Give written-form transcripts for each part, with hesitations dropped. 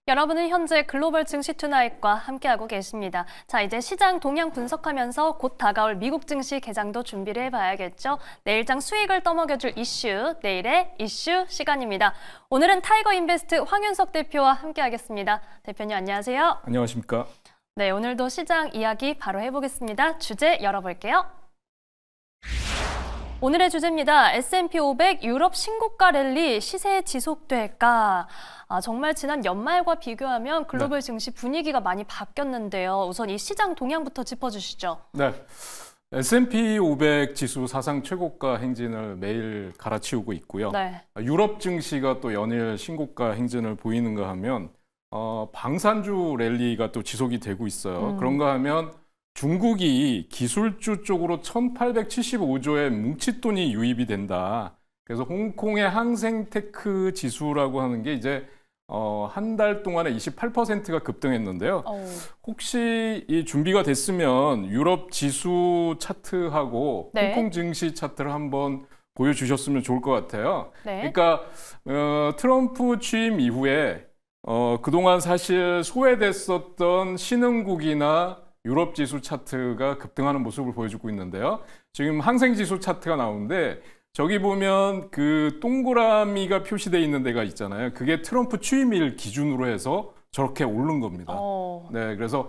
여러분은 현재 글로벌 증시 투나잇과 함께하고 계십니다. 자, 이제 시장 동향 분석하면서 곧 다가올 미국 증시 개장도 준비를 해봐야겠죠. 내일장 수익을 떠먹여줄 이슈, 내일의 이슈 시간입니다. 오늘은 타이거 인베스트 황윤석 대표와 함께하겠습니다. 대표님 안녕하세요. 안녕하십니까. 네, 오늘도 시장 이야기 바로 해보겠습니다. 주제 열어볼게요. 오늘의 주제입니다. S&P 500 유럽 신고가 랠리 시세 지속될까? 정말 지난 연말과 비교하면 글로벌 증시 분위기가 많이 바뀌었는데요. 우선 이 시장 동향부터 짚어주시죠. 네, S&P 500 지수 사상 최고가 행진을 매일 갈아치우고 있고요. 네. 유럽 증시가 또 연일 신고가 행진을 보이는가 하면 방산주 랠리가 또 지속이 되고 있어요. 그런가 하면 중국이 기술주 쪽으로 1,875조의 뭉칫돈이 유입이 된다. 그래서 홍콩의 항생테크 지수라고 하는 게 이제 한 달 동안에 28%가 급등했는데요. 혹시 이 준비가 됐으면 유럽 지수 차트하고 홍콩 증시 차트를 한번 보여주셨으면 좋을 것 같아요. 네. 그러니까 트럼프 취임 이후에 그동안 사실 소외됐었던 신흥국이나 유럽 지수 차트가 급등하는 모습을 보여주고 있는데요. 지금 항생 지수 차트가 나오는데 저기 보면 그 동그라미가 표시되어 있는 데가 있잖아요. 그게 트럼프 취임일 기준으로 해서 저렇게 오른 겁니다. 네, 그래서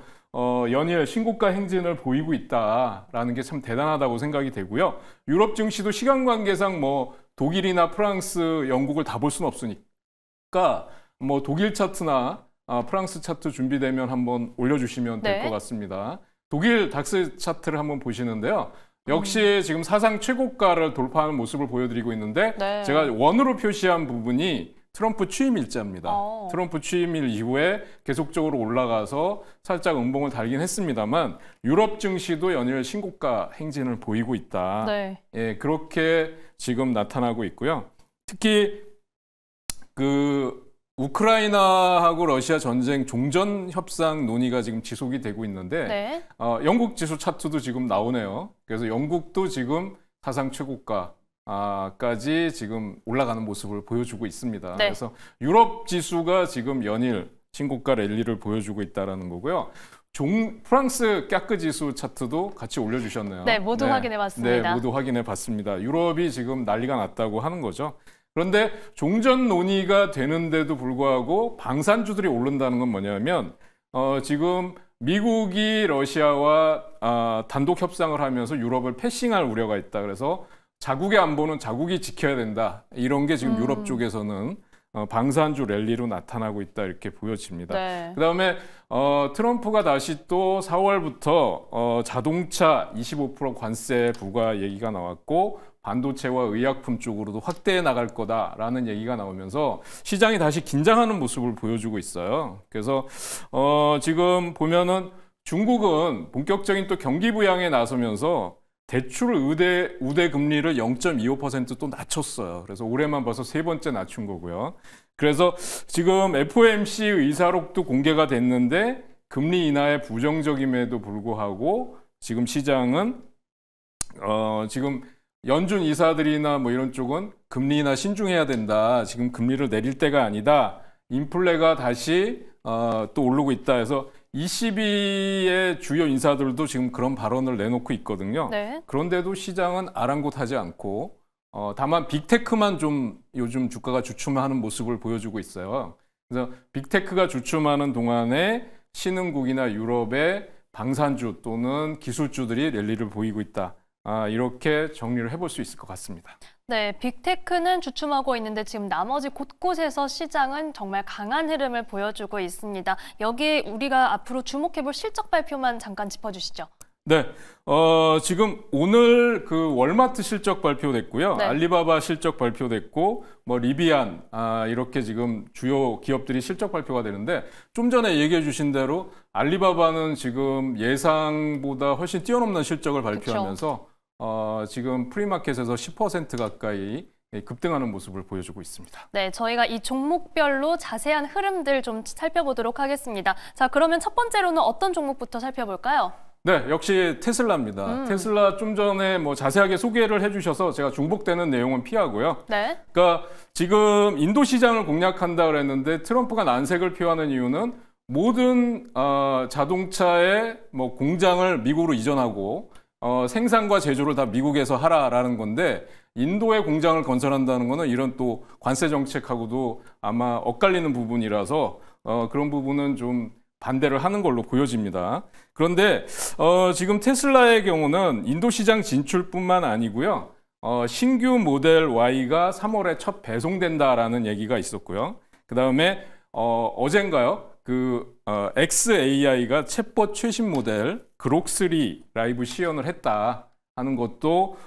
연일 신고가 행진을 보이고 있다라는 게 참 대단하다고 생각이 되고요. 유럽 증시도 시간 관계상 뭐 독일이나 프랑스, 영국을 다 볼 수는 없으니까 뭐 독일 차트나 프랑스 차트 준비되면 한번 올려주시면 될 것 같습니다. 독일 닥스 차트를 한번 보시는데요. 역시 지금 사상 최고가를 돌파하는 모습을 보여드리고 있는데 제가 원으로 표시한 부분이 트럼프 취임 일자입니다. 트럼프 취임일 이후에 계속적으로 올라가서 살짝 음봉을 달긴 했습니다만 유럽 증시도 연일 신고가 행진을 보이고 있다. 예, 그렇게 지금 나타나고 있고요. 특히 우크라이나하고 러시아 전쟁 종전 협상 논의가 지금 지속이 되고 있는데 영국 지수 차트도 지금 나오네요. 그래서 영국도 지금 사상 최고가까지 지금 올라가는 모습을 보여주고 있습니다. 그래서 유럽 지수가 지금 연일 신고가 랠리를 보여주고 있다는 거고요. 프랑스 까크 지수 차트도 같이 올려주셨네요. 네, 모두 확인해봤습니다. 네, 모두 확인해봤습니다. 유럽이 지금 난리가 났다고 하는 거죠. 그런데 종전 논의가 되는데도 불구하고 방산주들이 오른다는 건 뭐냐면 지금 미국이 러시아와 단독 협상을 하면서 유럽을 패싱할 우려가 있다. 그래서 자국의 안보는 자국이 지켜야 된다. 이런 게 지금 유럽 쪽에서는 방산주 랠리로 나타나고 있다 이렇게 보여집니다. 그다음에 트럼프가 다시 또 4월부터 자동차 25% 관세 부과 얘기가 나왔고 반도체와 의약품 쪽으로도 확대해 나갈 거다라는 얘기가 나오면서 시장이 다시 긴장하는 모습을 보여주고 있어요. 그래서 지금 보면은 중국은 본격적인 또 경기 부양에 나서면서 대출 우대 금리를 0.25% 또 낮췄어요. 그래서 올해만 벌써 세 번째 낮춘 거고요. 그래서 지금 FOMC 의사록도 공개가 됐는데 금리 인하에 부정적임에도 불구하고 지금 시장은 지금 연준 이사들이나 뭐 이런 쪽은 금리 인하 신중해야 된다. 지금 금리를 내릴 때가 아니다. 인플레가 다시 또 오르고 있다 해서 ECB의 주요 인사들도 지금 그런 발언을 내놓고 있거든요. 그런데도 시장은 아랑곳하지 않고 다만 빅테크만 좀 요즘 주가가 주춤하는 모습을 보여주고 있어요. 그래서 빅테크가 주춤하는 동안에 신흥국이나 유럽의 방산주 또는 기술주들이 랠리를 보이고 있다. 이렇게 정리를 해볼 수 있을 것 같습니다. 네, 빅테크는 주춤하고 있는데 지금 나머지 곳곳에서 시장은 정말 강한 흐름을 보여주고 있습니다. 여기에 우리가 앞으로 주목해볼 실적 발표만 잠깐 짚어주시죠. 네, 지금 오늘 그 월마트 실적 발표됐고요. 알리바바 실적 발표됐고, 뭐 리비안 이렇게 지금 주요 기업들이 실적 발표가 되는데 좀 전에 얘기해 주신 대로 알리바바는 지금 예상보다 훨씬 뛰어넘는 실적을 발표하면서 지금 프리마켓에서 10% 가까이 급등하는 모습을 보여주고 있습니다. 네, 저희가 이 종목별로 자세한 흐름들 좀 살펴보도록 하겠습니다. 자, 그러면 첫 번째로는 어떤 종목부터 살펴볼까요? 네, 역시 테슬라입니다. 테슬라 좀 전에 뭐 자세하게 소개를 해주셔서 제가 중복되는 내용은 피하고요. 네. 그러니까 지금 인도 시장을 공략한다 그랬는데 트럼프가 난색을 표하는 이유는 모든 자동차의 뭐 공장을 미국으로 이전하고 생산과 제조를 다 미국에서 하라라는 건데 인도에 공장을 건설한다는 거는 이런 또 관세 정책하고도 아마 엇갈리는 부분이라서 그런 부분은 좀 반대를 하는 걸로 보여집니다. 그런데 지금 테슬라의 경우는 인도 시장 진출뿐만 아니고요. 신규 모델 Y가 3월에 첫 배송된다라는 얘기가 있었고요. 그다음에 어젠가요? XAI가 챗봇 최신 모델 그록3 라이브 시연을 했다 하는 것도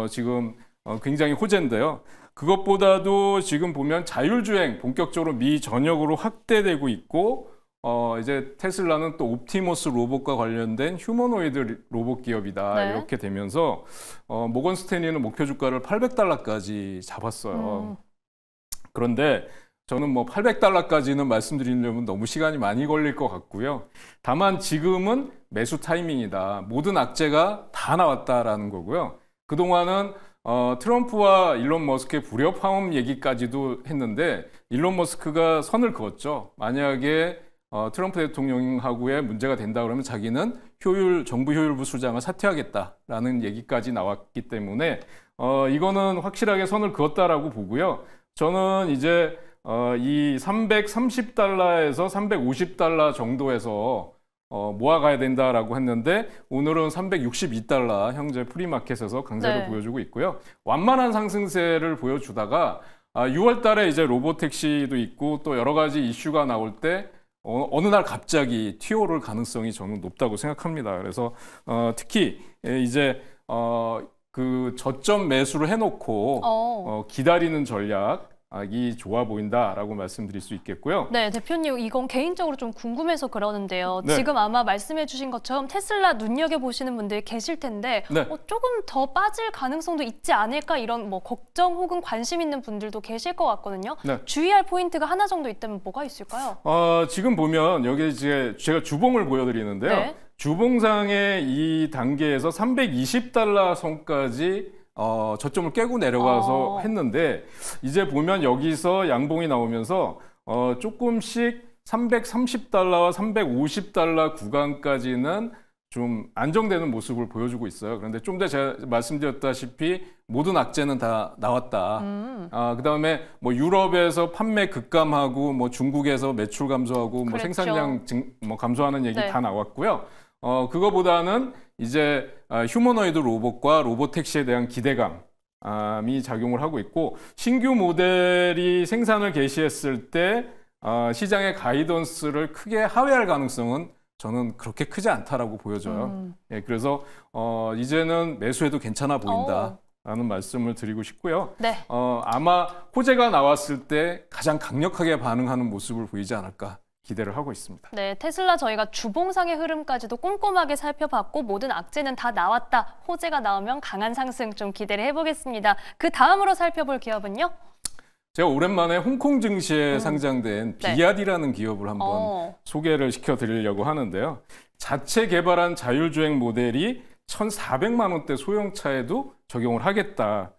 지금 굉장히 호재인데요. 그것보다도 지금 보면 자율주행 본격적으로 미 전역으로 확대되고 있고 이제 테슬라는 또 옵티머스 로봇과 관련된 휴머노이드 로봇 기업이다. 네. 이렇게 되면서 모건 스탠리는 목표 주가를 $800까지 잡았어요. 그런데 저는 뭐 $800까지는 말씀드리려면 너무 시간이 많이 걸릴 것 같고요. 다만 지금은 매수 타이밍이다. 모든 악재가 다 나왔다라는 거고요. 그동안은 트럼프와 일론 머스크의 불협화음 얘기까지도 했는데 일론 머스크가 선을 그었죠. 만약에 트럼프 대통령하고의 문제가 된다 그러면 자기는 정부 효율부 수장을 사퇴하겠다라는 얘기까지 나왔기 때문에 이거는 확실하게 선을 그었다라고 보고요. 저는 이제 이 $330에서 $350 정도에서 모아가야 된다라고 했는데 오늘은 $362 현재 프리마켓에서 강세를 네. 보여주고 있고요. 완만한 상승세를 보여주다가 6월 달에 이제 로보택시도 있고 또 여러 가지 이슈가 나올 때 어느 날 갑자기 튀어오를 가능성이 저는 높다고 생각합니다. 그래서 특히 이제 그 저점 매수를 해놓고 기다리는 전략이 좋아 보인다라고 말씀드릴 수 있겠고요. 네, 대표님, 이건 개인적으로 좀 궁금해서 그러는데요. 네. 지금 아마 말씀해 주신 것처럼 테슬라 눈여겨보시는 분들이 계실 텐데 네. 조금 더 빠질 가능성도 있지 않을까 이런 뭐 걱정 혹은 관심 있는 분들도 계실 것 같거든요. 네. 주의할 포인트가 하나 정도 있다면 뭐가 있을까요? 지금 보면 여기 이제 제가 주봉을 보여드리는데요. 네. 주봉상의 이 단계에서 $320 선까지 저점을 깨고 내려가서 했는데 이제 보면 여기서 양봉이 나오면서 조금씩 $330와 $350 구간까지는 좀 안정되는 모습을 보여주고 있어요. 그런데 좀 더 제가 말씀드렸다시피 모든 악재는 다 나왔다. 그다음에 뭐 유럽에서 판매 급감하고 뭐 중국에서 매출 감소하고 뭐 그랬죠. 생산량 뭐 감소하는 얘기 네. 다 나왔고요. 그거보다는 이제 휴머노이드 로봇과 로보택시에 대한 기대감이 작용을 하고 있고 신규 모델이 생산을 개시했을 때 시장의 가이던스를 크게 하회할 가능성은 저는 그렇게 크지 않다라고 보여져요. 예, 그래서 이제는 매수해도 괜찮아 보인다라는 말씀을 드리고 싶고요. 네. 아마 호재가 나왔을 때 가장 강력하게 반응하는 모습을 보이지 않을까 기대를 하고 있습니다. 네, 테슬라 저희가 주봉상의 흐름까지도 꼼꼼하게 살펴봤고 모든 악재는 다 나왔다. 호재가 나오면 강한 상승 좀 기대를 해보겠습니다. 그 다음으로 살펴볼 기업은요? 제가 오랜만에 홍콩 증시에 상장된 네. 비아디라는 기업을 한번 소개를 시켜드리려고 하는데요. 자체 개발한 자율주행 모델이 1,400만 원대 소형차에도 적용을 하겠다.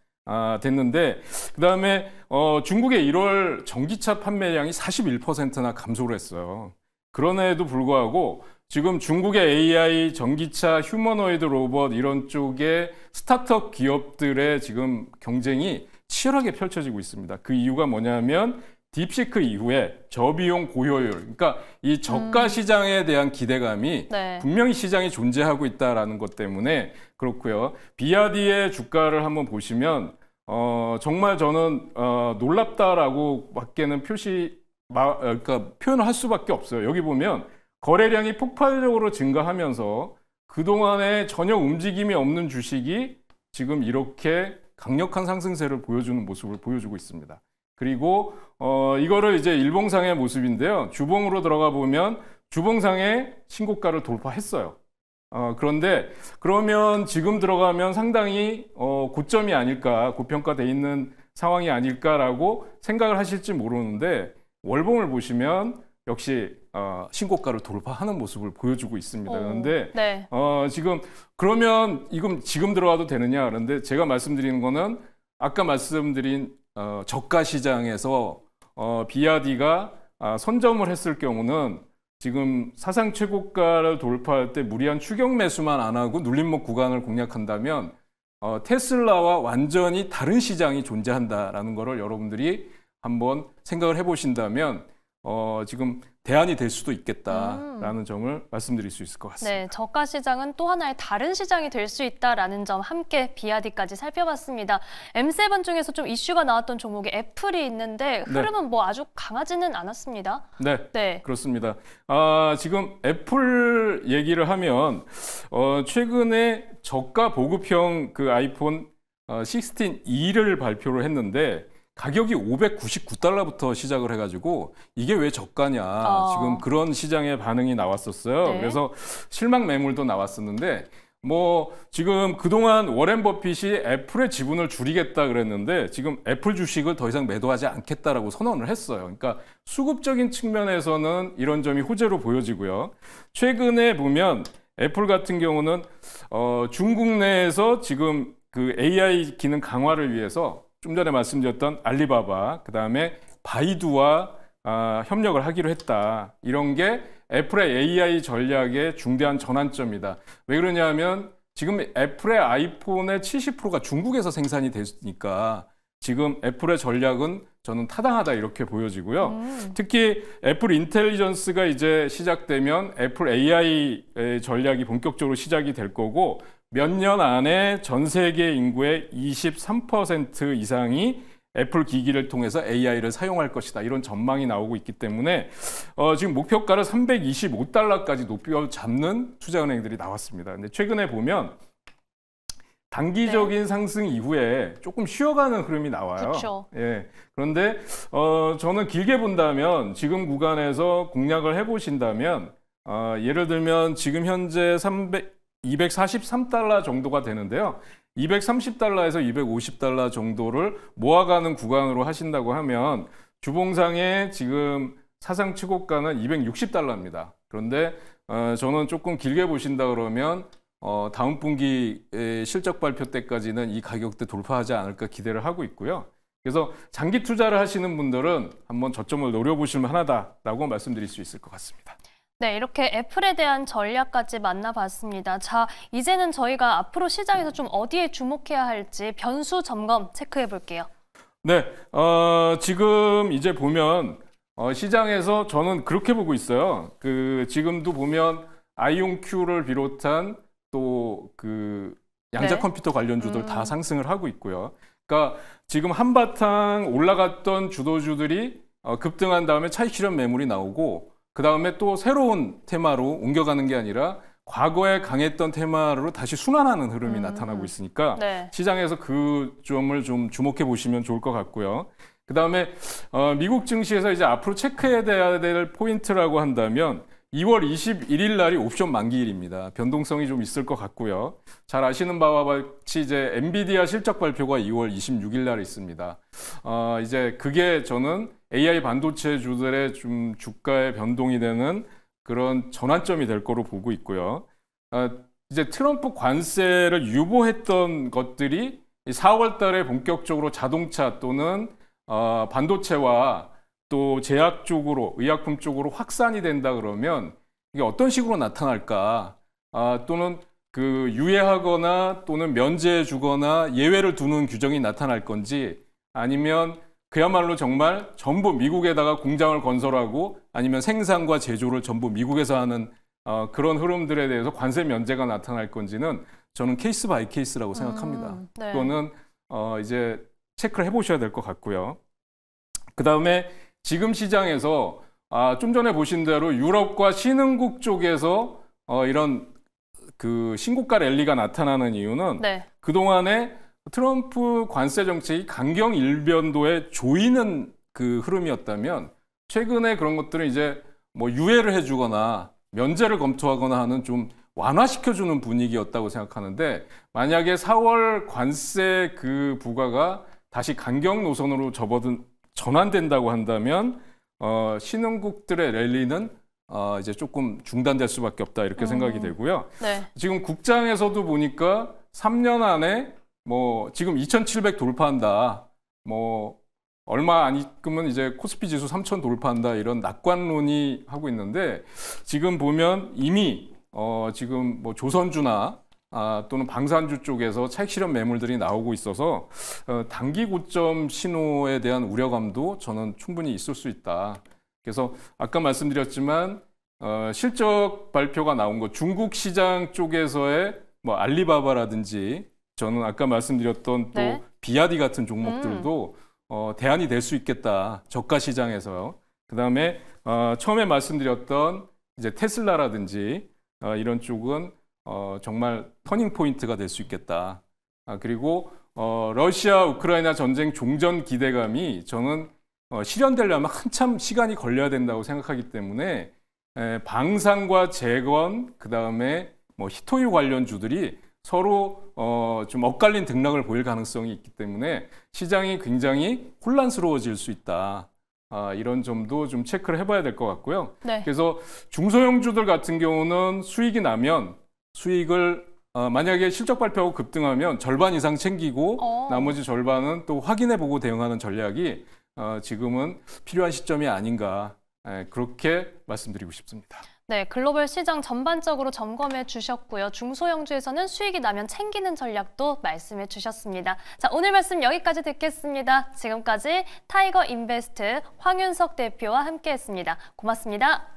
됐는데 그다음에 중국의 1월 전기차 판매량이 41%나 감소를 했어요. 그럼에도 불구하고 지금 중국의 AI, 전기차, 휴머노이드 로봇 이런 쪽의 스타트업 기업들의 지금 경쟁이 치열하게 펼쳐지고 있습니다. 그 이유가 뭐냐면 딥시크 이후에 저비용 고효율, 그러니까 이 저가 시장에 대한 기대감이 네. 분명히 시장에 존재하고 있다는 것 때문에 그렇고요. 비아디의 주가를 한번 보시면 정말 저는 놀랍다라고 밖에는 그러니까 표현을 할 수밖에 없어요. 여기 보면 거래량이 폭발적으로 증가하면서 그동안에 전혀 움직임이 없는 주식이 지금 이렇게 강력한 상승세를 보여주는 모습을 보여주고 있습니다. 그리고 이거를 이제 일봉상의 모습인데요. 주봉으로 들어가 보면 주봉상의 신고가를 돌파했어요. 그런데 그러면 지금 들어가면 상당히 고점이 아닐까, 고평가돼 있는 상황이 아닐까라고 생각을 하실지 모르는데 월봉을 보시면 역시 신고가를 돌파하는 모습을 보여주고 있습니다. 그런데 네. 지금 그러면 지금 들어가도 되느냐? 그런데 제가 말씀드리는 거는 아까 말씀드린 저가 시장에서 비아디가 선점을 했을 경우는 지금 사상 최고가를 돌파할 때 무리한 추격 매수만 안 하고 눌림목 구간을 공략한다면 테슬라와 완전히 다른 시장이 존재한다라는 거를 여러분들이 한번 생각을 해보신다면 지금 대안이 될 수도 있겠다라는 점을 말씀드릴 수 있을 것 같습니다. 네, 저가 시장은 또 하나의 다른 시장이 될 수 있다라는 점 함께 비아디까지 살펴봤습니다. M7 중에서 좀 이슈가 나왔던 종목에 애플이 있는데 흐름은 뭐 아주 강하지는 않았습니다. 네, 그렇습니다. 지금 애플 얘기를 하면 최근에 저가 보급형 그 아이폰 16E를 발표를 했는데 가격이 $599부터 시작을 해가지고 이게 왜 저가냐 지금 그런 시장의 반응이 나왔었어요. 네. 그래서 실망 매물도 나왔었는데 뭐 지금 그동안 워렌 버핏이 애플의 지분을 줄이겠다 그랬는데 지금 애플 주식을 더 이상 매도하지 않겠다라고 선언을 했어요. 그러니까 수급적인 측면에서는 이런 점이 호재로 보여지고요. 최근에 보면 애플 같은 경우는 중국 내에서 지금 그 AI 기능 강화를 위해서 좀 전에 말씀드렸던 알리바바, 그다음에 바이두와 협력을 하기로 했다. 이런 게 애플의 AI 전략의 중대한 전환점이다. 왜 그러냐면 지금 애플의 아이폰의 70%가 중국에서 생산이 되니까 지금 애플의 전략은 저는 타당하다 이렇게 보여지고요. 특히 애플 인텔리전스가 이제 시작되면 애플 AI 전략이 본격적으로 시작이 될 거고 몇 년 안에 전 세계 인구의 23% 이상이 애플 기기를 통해서 AI를 사용할 것이다. 이런 전망이 나오고 있기 때문에 지금 목표가를 $325까지 높여 잡는 투자은행들이 나왔습니다. 근데 최근에 보면 단기적인 상승 이후에 조금 쉬어가는 흐름이 나와요. 그쵸. 예. 그런데 저는 길게 본다면 지금 구간에서 공략을 해보신다면 예를 들면 지금 현재 $243 정도가 되는데요. $230에서 $250 정도를 모아가는 구간으로 하신다고 하면 주봉상의 지금 사상 최고가는 $260입니다. 그런데 저는 조금 길게 보신다 그러면 다음 분기 실적 발표 때까지는 이 가격대 돌파하지 않을까 기대를 하고 있고요. 그래서 장기 투자를 하시는 분들은 한번 저점을 노려보실 만하다라고 말씀드릴 수 있을 것 같습니다. 네, 이렇게 애플에 대한 전략까지 만나봤습니다. 자, 이제는 저희가 앞으로 시장에서 좀 어디에 주목해야 할지 변수 점검 체크해 볼게요. 네, 지금 이제 보면 시장에서 저는 그렇게 보고 있어요. 지금도 보면 아이온큐를 비롯한 또 그 양자 컴퓨터 관련주들 다 상승을 하고 있고요. 그러니까 지금 한바탕 올라갔던 주도주들이 급등한 다음에 차익 실현 매물이 나오고 그 다음에 또 새로운 테마로 옮겨가는 게 아니라 과거에 강했던 테마로 다시 순환하는 흐름이 나타나고 있으니까 시장에서 그 점을 좀 주목해 보시면 좋을 것 같고요. 그 다음에 미국 증시에서 이제 앞으로 체크해야 될 포인트라고 한다면 2월 21일 날이 옵션 만기일입니다. 변동성이 좀 있을 것 같고요. 잘 아시는 바와 같이 이제 엔비디아 실적 발표가 2월 26일 날 있습니다. 이제 그게 저는 AI 반도체주들의 좀 주가의 변동이 되는 그런 전환점이 될 거로 보고 있고요. 이제 트럼프 관세를 유보했던 것들이 4월 달에 본격적으로 자동차 또는 반도체와 또 제약 쪽으로, 의약품 쪽으로 확산이 된다 그러면 이게 어떤 식으로 나타날까? 또는 그 유예하거나 또는 면제해 주거나 예외를 두는 규정이 나타날 건지 아니면 그야말로 정말 전부 미국에다가 공장을 건설하고 아니면 생산과 제조를 전부 미국에서 하는 그런 흐름들에 대해서 관세 면제가 나타날 건지는 저는 케이스 바이 케이스라고 생각합니다. 그거는 이제 체크를 해보셔야 될 것 같고요. 그 다음에 지금 시장에서 좀 전에 보신 대로 유럽과 신흥국 쪽에서 이런 그 신고가 랠리가 나타나는 이유는 그동안에 트럼프 관세 정책이 강경 일변도에 조이는 그 흐름이었다면 최근에 그런 것들은 이제 뭐 유예를 해주거나 면제를 검토하거나 하는 좀 완화시켜주는 분위기였다고 생각하는데 만약에 4월 관세 그 부과가 다시 강경 노선으로 전환된다고 한다면 신흥국들의 랠리는 이제 조금 중단될 수밖에 없다 이렇게 생각이 되고요. 네. 지금 국장에서도 보니까 3년 안에 뭐 지금 2,700 돌파한다. 뭐 얼마 안 있으면 이제 코스피 지수 3,000 돌파한다 이런 낙관론이 하고 있는데 지금 보면 이미 지금 뭐 조선주나 또는 방산주 쪽에서 차익 실현 매물들이 나오고 있어서 단기 고점 신호에 대한 우려감도 저는 충분히 있을 수 있다. 그래서 아까 말씀드렸지만 실적 발표가 나온 거 중국 시장 쪽에서의 뭐 알리바바라든지 저는 아까 말씀드렸던 또 네. 비아디 같은 종목들도 대안이 될 수 있겠다. 저가 시장에서. 그다음에 처음에 말씀드렸던 이제 테슬라라든지 이런 쪽은 정말 터닝 포인트가 될 수 있겠다. 그리고 러시아 우크라이나 전쟁 종전 기대감이 저는 실현되려면 한참 시간이 걸려야 된다고 생각하기 때문에 방산과 재건 그다음에 뭐 히토유 관련주들이 서로 좀 엇갈린 등락을 보일 가능성이 있기 때문에 시장이 굉장히 혼란스러워질 수 있다. 이런 점도 좀 체크를 해봐야 될 것 같고요. 네. 그래서 중소형주들 같은 경우는 수익이 나면 수익을 만약에 실적 발표하고 급등하면 절반 이상 챙기고 나머지 절반은 또 확인해보고 대응하는 전략이 지금은 필요한 시점이 아닌가 그렇게 말씀드리고 싶습니다. 네, 글로벌 시장 전반적으로 점검해 주셨고요. 중소형주에서는 수익이 나면 챙기는 전략도 말씀해 주셨습니다. 자, 오늘 말씀 여기까지 듣겠습니다. 지금까지 타이거 인베스트 황윤석 대표와 함께했습니다. 고맙습니다.